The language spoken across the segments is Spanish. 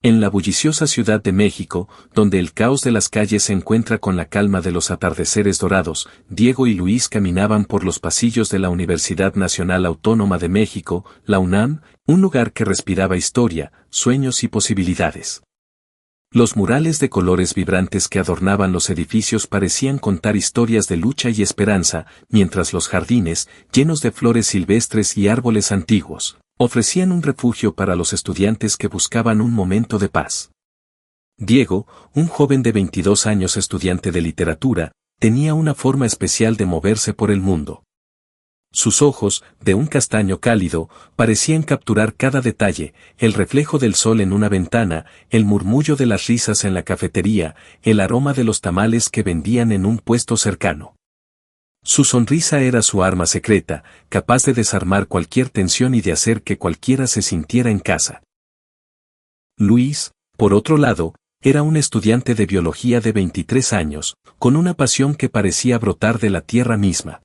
En la bulliciosa Ciudad de México, donde el caos de las calles se encuentra con la calma de los atardeceres dorados, Diego y Luis caminaban por los pasillos de la Universidad Nacional Autónoma de México, la UNAM, un lugar que respiraba historia, sueños y posibilidades. Los murales de colores vibrantes que adornaban los edificios parecían contar historias de lucha y esperanza, mientras los jardines, llenos de flores silvestres y árboles antiguos, ofrecían un refugio para los estudiantes que buscaban un momento de paz. Diego, un joven de 22 años estudiante de literatura, tenía una forma especial de moverse por el mundo. Sus ojos, de un castaño cálido, parecían capturar cada detalle, el reflejo del sol en una ventana, el murmullo de las risas en la cafetería, el aroma de los tamales que vendían en un puesto cercano. Su sonrisa era su arma secreta, capaz de desarmar cualquier tensión y de hacer que cualquiera se sintiera en casa. Luis, por otro lado, era un estudiante de biología de 23 años, con una pasión que parecía brotar de la tierra misma.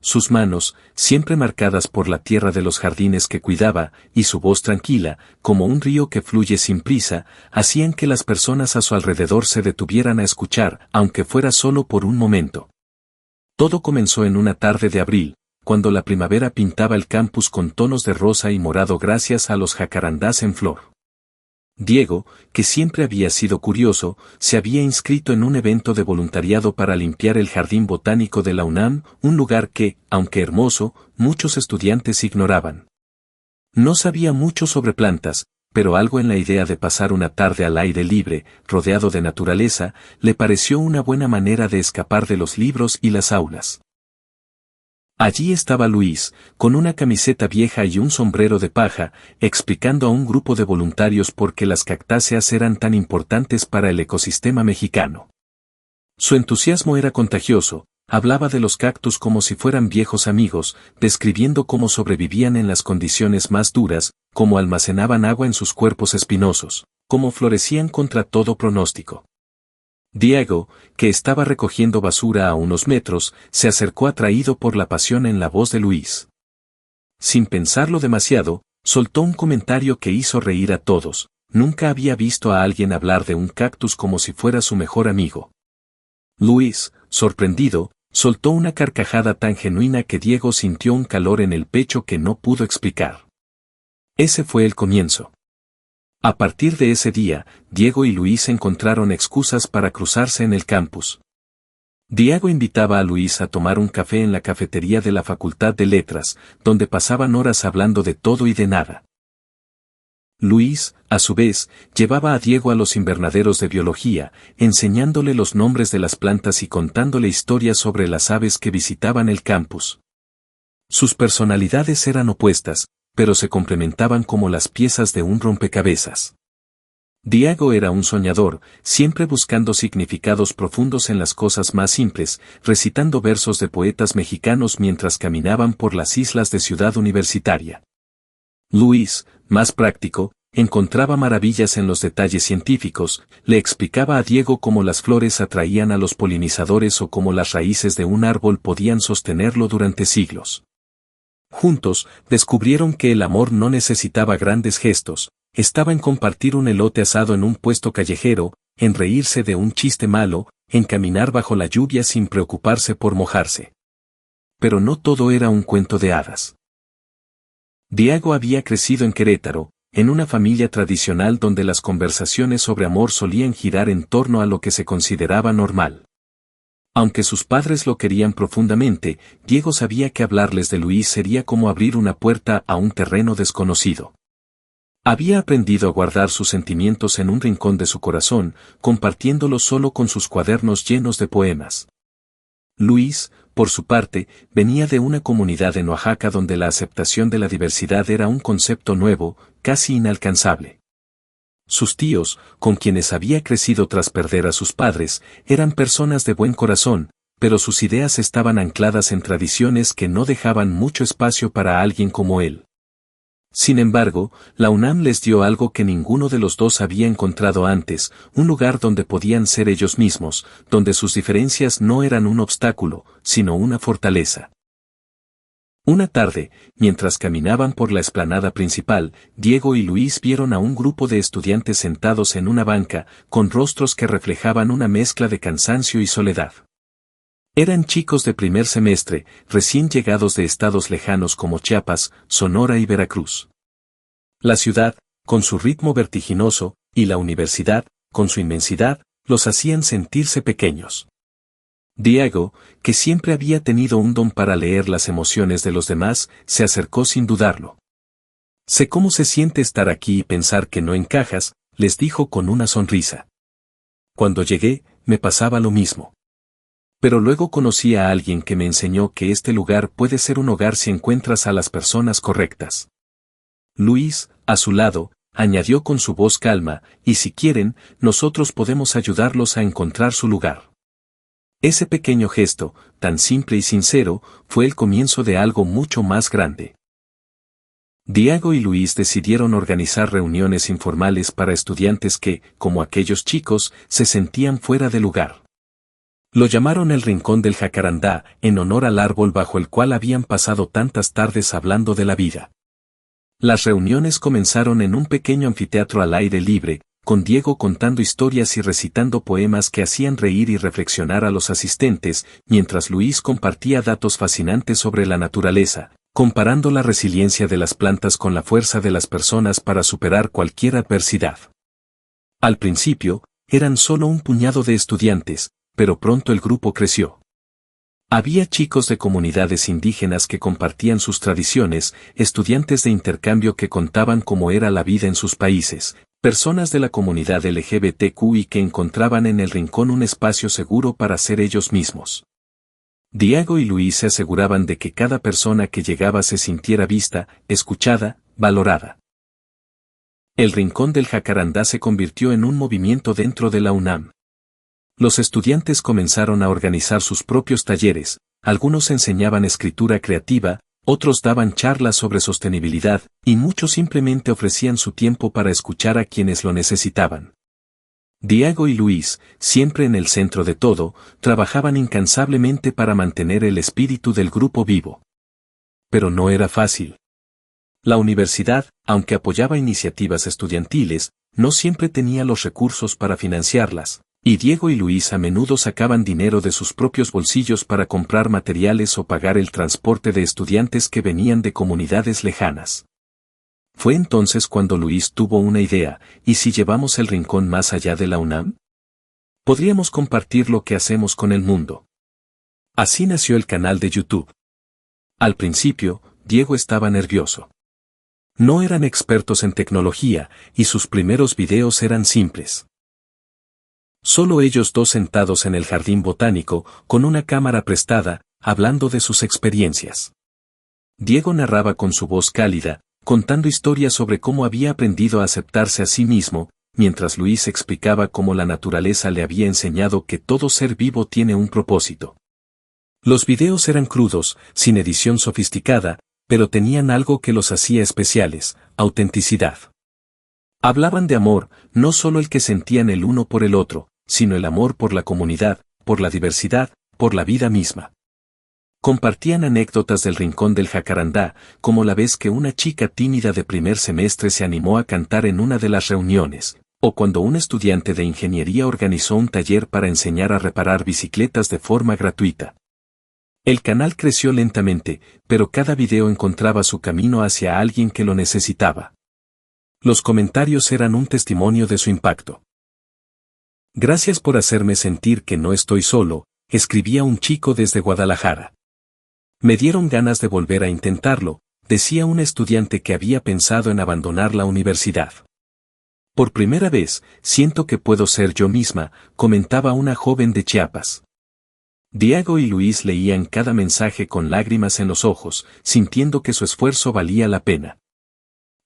Sus manos, siempre marcadas por la tierra de los jardines que cuidaba, y su voz tranquila, como un río que fluye sin prisa, hacían que las personas a su alrededor se detuvieran a escuchar, aunque fuera solo por un momento. Todo comenzó en una tarde de abril, cuando la primavera pintaba el campus con tonos de rosa y morado gracias a los jacarandás en flor. Diego, que siempre había sido curioso, se había inscrito en un evento de voluntariado para limpiar el jardín botánico de la UNAM, un lugar que, aunque hermoso, muchos estudiantes ignoraban. No sabía mucho sobre plantas, pero algo en la idea de pasar una tarde al aire libre, rodeado de naturaleza, le pareció una buena manera de escapar de los libros y las aulas. Allí estaba Luis, con una camiseta vieja y un sombrero de paja, explicando a un grupo de voluntarios por qué las cactáceas eran tan importantes para el ecosistema mexicano. Su entusiasmo era contagioso, hablaba de los cactus como si fueran viejos amigos, describiendo cómo sobrevivían en las condiciones más duras, cómo almacenaban agua en sus cuerpos espinosos, cómo florecían contra todo pronóstico. Diego, que estaba recogiendo basura a unos metros, se acercó atraído por la pasión en la voz de Luis. Sin pensarlo demasiado, soltó un comentario que hizo reír a todos. Nunca había visto a alguien hablar de un cactus como si fuera su mejor amigo. Luis, sorprendido, soltó una carcajada tan genuina que Diego sintió un calor en el pecho que no pudo explicar. Ese fue el comienzo. A partir de ese día, Diego y Luis encontraron excusas para cruzarse en el campus. Diego invitaba a Luis a tomar un café en la cafetería de la Facultad de Letras, donde pasaban horas hablando de todo y de nada. Luis, a su vez, llevaba a Diego a los invernaderos de biología, enseñándole los nombres de las plantas y contándole historias sobre las aves que visitaban el campus. Sus personalidades eran opuestas, pero se complementaban como las piezas de un rompecabezas. Diego era un soñador, siempre buscando significados profundos en las cosas más simples, recitando versos de poetas mexicanos mientras caminaban por las islas de Ciudad Universitaria. Luis, más práctico, encontraba maravillas en los detalles científicos, le explicaba a Diego cómo las flores atraían a los polinizadores o cómo las raíces de un árbol podían sostenerlo durante siglos. Juntos, descubrieron que el amor no necesitaba grandes gestos, estaba en compartir un elote asado en un puesto callejero, en reírse de un chiste malo, en caminar bajo la lluvia sin preocuparse por mojarse. Pero no todo era un cuento de hadas. Diego había crecido en Querétaro, en una familia tradicional donde las conversaciones sobre amor solían girar en torno a lo que se consideraba normal. Aunque sus padres lo querían profundamente, Diego sabía que hablarles de Luis sería como abrir una puerta a un terreno desconocido. Había aprendido a guardar sus sentimientos en un rincón de su corazón, compartiéndolos solo con sus cuadernos llenos de poemas. Luis, por su parte, venía de una comunidad en Oaxaca donde la aceptación de la diversidad era un concepto nuevo, casi inalcanzable. Sus tíos, con quienes había crecido tras perder a sus padres, eran personas de buen corazón, pero sus ideas estaban ancladas en tradiciones que no dejaban mucho espacio para alguien como él. Sin embargo, la UNAM les dio algo que ninguno de los dos había encontrado antes, un lugar donde podían ser ellos mismos, donde sus diferencias no eran un obstáculo, sino una fortaleza. Una tarde, mientras caminaban por la explanada principal, Diego y Luis vieron a un grupo de estudiantes sentados en una banca, con rostros que reflejaban una mezcla de cansancio y soledad. Eran chicos de primer semestre, recién llegados de estados lejanos como Chiapas, Sonora y Veracruz. La ciudad, con su ritmo vertiginoso, y la universidad, con su inmensidad, los hacían sentirse pequeños. Diego, que siempre había tenido un don para leer las emociones de los demás, se acercó sin dudarlo. «Sé cómo se siente estar aquí y pensar que no encajas», les dijo con una sonrisa. «Cuando llegué, me pasaba lo mismo. Pero luego conocí a alguien que me enseñó que este lugar puede ser un hogar si encuentras a las personas correctas». Luis, a su lado, añadió con su voz calma, «y si quieren, nosotros podemos ayudarlos a encontrar su lugar». Ese pequeño gesto, tan simple y sincero, fue el comienzo de algo mucho más grande. Diego y Luis decidieron organizar reuniones informales para estudiantes que, como aquellos chicos, se sentían fuera de lugar. Lo llamaron el Rincón del Jacarandá, en honor al árbol bajo el cual habían pasado tantas tardes hablando de la vida. Las reuniones comenzaron en un pequeño anfiteatro al aire libre, con Diego contando historias y recitando poemas que hacían reír y reflexionar a los asistentes, mientras Luis compartía datos fascinantes sobre la naturaleza, comparando la resiliencia de las plantas con la fuerza de las personas para superar cualquier adversidad. Al principio, eran solo un puñado de estudiantes, pero pronto el grupo creció. Había chicos de comunidades indígenas que compartían sus tradiciones, estudiantes de intercambio que contaban cómo era la vida en sus países, personas de la comunidad LGBTQI que encontraban en el rincón un espacio seguro para ser ellos mismos. Diego y Luis se aseguraban de que cada persona que llegaba se sintiera vista, escuchada, valorada. El Rincón del Jacarandá se convirtió en un movimiento dentro de la UNAM. Los estudiantes comenzaron a organizar sus propios talleres, algunos enseñaban escritura creativa, otros daban charlas sobre sostenibilidad, y muchos simplemente ofrecían su tiempo para escuchar a quienes lo necesitaban. Diego y Luis, siempre en el centro de todo, trabajaban incansablemente para mantener el espíritu del grupo vivo. Pero no era fácil. La universidad, aunque apoyaba iniciativas estudiantiles, no siempre tenía los recursos para financiarlas. Y Diego y Luis a menudo sacaban dinero de sus propios bolsillos para comprar materiales o pagar el transporte de estudiantes que venían de comunidades lejanas. Fue entonces cuando Luis tuvo una idea, ¿y si llevamos el rincón más allá de la UNAM? Podríamos compartir lo que hacemos con el mundo. Así nació el canal de YouTube. Al principio, Diego estaba nervioso. No eran expertos en tecnología, y sus primeros videos eran simples. Solo ellos dos sentados en el jardín botánico, con una cámara prestada, hablando de sus experiencias. Diego narraba con su voz cálida, contando historias sobre cómo había aprendido a aceptarse a sí mismo, mientras Luis explicaba cómo la naturaleza le había enseñado que todo ser vivo tiene un propósito. Los videos eran crudos, sin edición sofisticada, pero tenían algo que los hacía especiales: autenticidad. Hablaban de amor, no solo el que sentían el uno por el otro, sino el amor por la comunidad, por la diversidad, por la vida misma. Compartían anécdotas del Rincón del Jacarandá, como la vez que una chica tímida de primer semestre se animó a cantar en una de las reuniones, o cuando un estudiante de ingeniería organizó un taller para enseñar a reparar bicicletas de forma gratuita. El canal creció lentamente, pero cada video encontraba su camino hacia alguien que lo necesitaba. Los comentarios eran un testimonio de su impacto. «Gracias por hacerme sentir que no estoy solo», escribía un chico desde Guadalajara. «Me dieron ganas de volver a intentarlo», decía un estudiante que había pensado en abandonar la universidad. «Por primera vez, siento que puedo ser yo misma», comentaba una joven de Chiapas. Diego y Luis leían cada mensaje con lágrimas en los ojos, sintiendo que su esfuerzo valía la pena.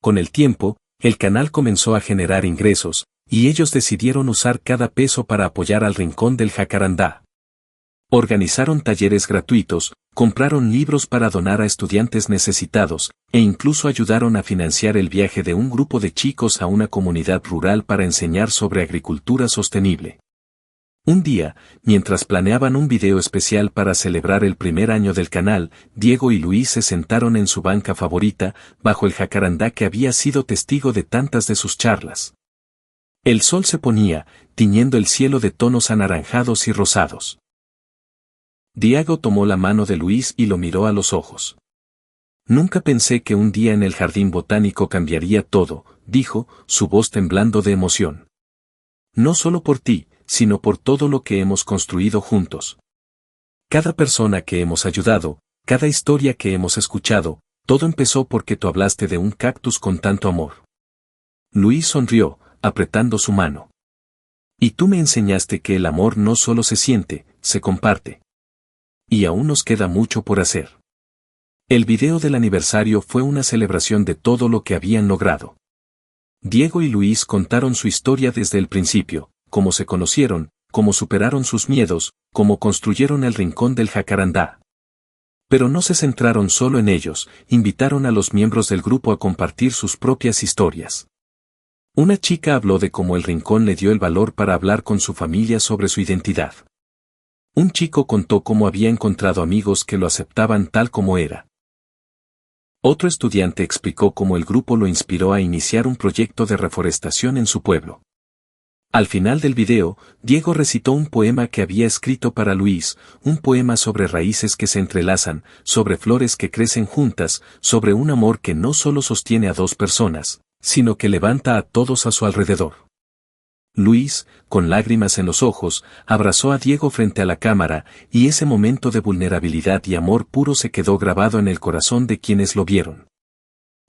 Con el tiempo, el canal comenzó a generar ingresos, y ellos decidieron usar cada peso para apoyar al Rincón del Jacarandá. Organizaron talleres gratuitos, compraron libros para donar a estudiantes necesitados, e incluso ayudaron a financiar el viaje de un grupo de chicos a una comunidad rural para enseñar sobre agricultura sostenible. Un día, mientras planeaban un video especial para celebrar el primer año del canal, Diego y Luis se sentaron en su banca favorita, bajo el jacarandá que había sido testigo de tantas de sus charlas. El sol se ponía, tiñendo el cielo de tonos anaranjados y rosados. Diego tomó la mano de Luis y lo miró a los ojos. Nunca pensé que un día en el jardín botánico cambiaría todo, dijo, su voz temblando de emoción. No solo por ti, sino por todo lo que hemos construido juntos. Cada persona que hemos ayudado, cada historia que hemos escuchado, todo empezó porque tú hablaste de un cactus con tanto amor. Luis sonrió, apretando su mano. Y tú me enseñaste que el amor no solo se siente, se comparte. Y aún nos queda mucho por hacer. El video del aniversario fue una celebración de todo lo que habían logrado. Diego y Luis contaron su historia desde el principio, cómo se conocieron, cómo superaron sus miedos, cómo construyeron el rincón del jacarandá. Pero no se centraron solo en ellos, invitaron a los miembros del grupo a compartir sus propias historias. Una chica habló de cómo el rincón le dio el valor para hablar con su familia sobre su identidad. Un chico contó cómo había encontrado amigos que lo aceptaban tal como era. Otro estudiante explicó cómo el grupo lo inspiró a iniciar un proyecto de reforestación en su pueblo. Al final del video, Diego recitó un poema que había escrito para Luis, un poema sobre raíces que se entrelazan, sobre flores que crecen juntas, sobre un amor que no solo sostiene a dos personas, sino que levanta a todos a su alrededor. Luis, con lágrimas en los ojos, abrazó a Diego frente a la cámara, y ese momento de vulnerabilidad y amor puro se quedó grabado en el corazón de quienes lo vieron.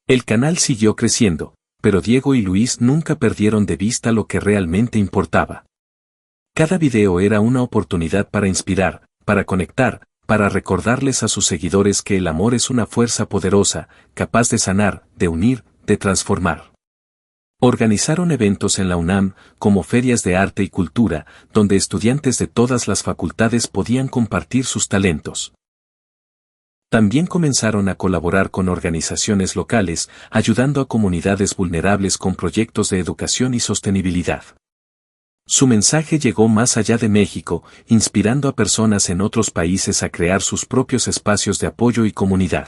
El canal siguió creciendo, pero Diego y Luis nunca perdieron de vista lo que realmente importaba. Cada video era una oportunidad para inspirar, para conectar, para recordarles a sus seguidores que el amor es una fuerza poderosa, capaz de sanar, de unir, de transformar. Organizaron eventos en la UNAM, como ferias de arte y cultura, donde estudiantes de todas las facultades podían compartir sus talentos. También comenzaron a colaborar con organizaciones locales, ayudando a comunidades vulnerables con proyectos de educación y sostenibilidad. Su mensaje llegó más allá de México, inspirando a personas en otros países a crear sus propios espacios de apoyo y comunidad.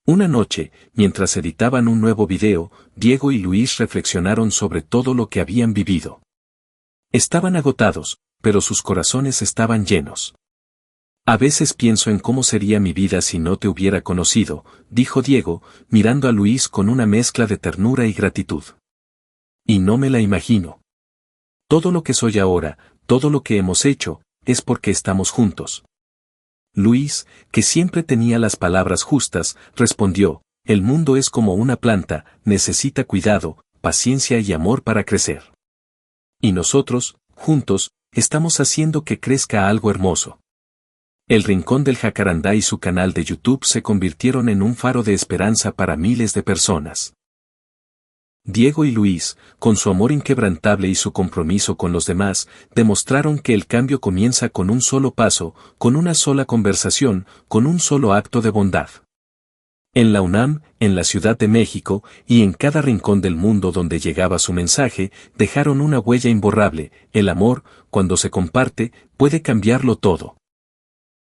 Una noche, mientras editaban un nuevo video, Diego y Luis reflexionaron sobre todo lo que habían vivido. Estaban agotados, pero sus corazones estaban llenos. A veces pienso en cómo sería mi vida si no te hubiera conocido, dijo Diego, mirando a Luis con una mezcla de ternura y gratitud. Y no me la imagino. Todo lo que soy ahora, todo lo que hemos hecho, es porque estamos juntos. Luis, que siempre tenía las palabras justas, respondió, el mundo es como una planta, necesita cuidado, paciencia y amor para crecer. Y nosotros, juntos, estamos haciendo que crezca algo hermoso. El Rincón del Jacarandá y su canal de YouTube se convirtieron en un faro de esperanza para miles de personas. Diego y Luis, con su amor inquebrantable y su compromiso con los demás, demostraron que el cambio comienza con un solo paso, con una sola conversación, con un solo acto de bondad. En la UNAM, en la Ciudad de México, y en cada rincón del mundo donde llegaba su mensaje, dejaron una huella imborrable. El amor, cuando se comparte, puede cambiarlo todo.